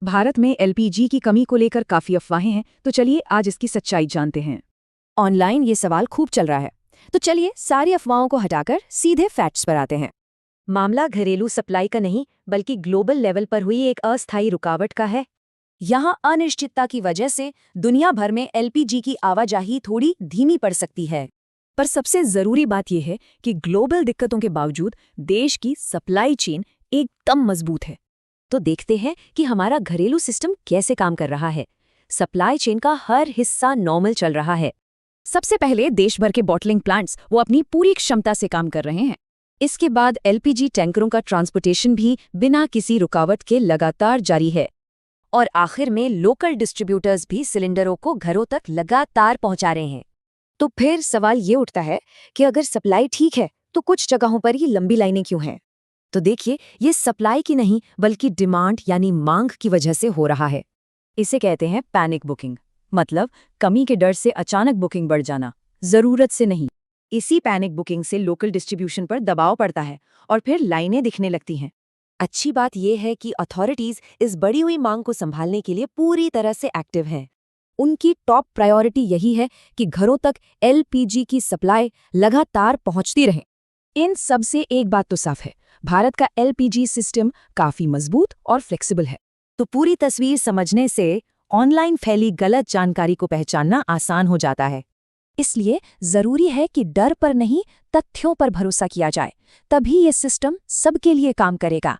भारत में एलपीजी की कमी को लेकर काफी अफवाहें हैं, तो चलिए आज इसकी सच्चाई जानते हैं। ऑनलाइन ये सवाल खूब चल रहा है, तो चलिए सारी अफवाहों को हटाकर सीधे फैक्ट्स पर आते हैं। मामला घरेलू सप्लाई का नहीं बल्कि ग्लोबल लेवल पर हुई एक अस्थायी रुकावट का है। यहाँ अनिश्चितता की वजह से दुनिया भर में एलपीजी की आवाजाही थोड़ी धीमी पड़ सकती है। पर सबसे जरूरी बात यह है कि ग्लोबल दिक्कतों के बावजूद देश की सप्लाई चेन एकदम मजबूत है। तो देखते हैं कि हमारा घरेलू सिस्टम कैसे काम कर रहा है। सप्लाई चेन का हर हिस्सा नॉर्मल चल रहा है। सबसे पहले देश भर के बॉटलिंग प्लांट्स वो अपनी पूरी क्षमता से काम कर रहे हैं। इसके बाद एलपीजी टैंकरों का ट्रांसपोर्टेशन भी बिना किसी रुकावट के लगातार जारी है। और आखिर में लोकल डिस्ट्रीब्यूटर्स भी सिलेंडरों को घरों तक लगातार पहुंचा रहे हैं। तो फिर सवाल ये उठता है कि अगर सप्लाई ठीक है तो कुछ जगहों पर ये लंबी लाइनें क्यों हैं? तो देखिए, ये सप्लाई की नहीं बल्कि डिमांड यानी मांग की वजह से हो रहा है। इसे कहते हैं पैनिक बुकिंग, मतलब कमी के डर से अचानक बुकिंग बढ़ जाना, जरूरत से नहीं। इसी पैनिक बुकिंग से लोकल डिस्ट्रीब्यूशन पर दबाव पड़ता है और फिर लाइनें दिखने लगती हैं। अच्छी बात यह है कि अथॉरिटीज इस बढ़ी हुई मांग को संभालने के लिए पूरी तरह से एक्टिव हैं। उनकी टॉप प्रायोरिटी यही है कि घरों तक एलपीजी की सप्लाई लगातार पहुंचती रहे। इन सब से एक बात तो साफ है, भारत का एलपीजी सिस्टम काफी मजबूत और फ्लेक्सिबल है। तो पूरी तस्वीर समझने से ऑनलाइन फैली गलत जानकारी को पहचानना आसान हो जाता है। इसलिए जरूरी है कि डर पर नहीं, तथ्यों पर भरोसा किया जाए, तभी ये सिस्टम सबके लिए काम करेगा।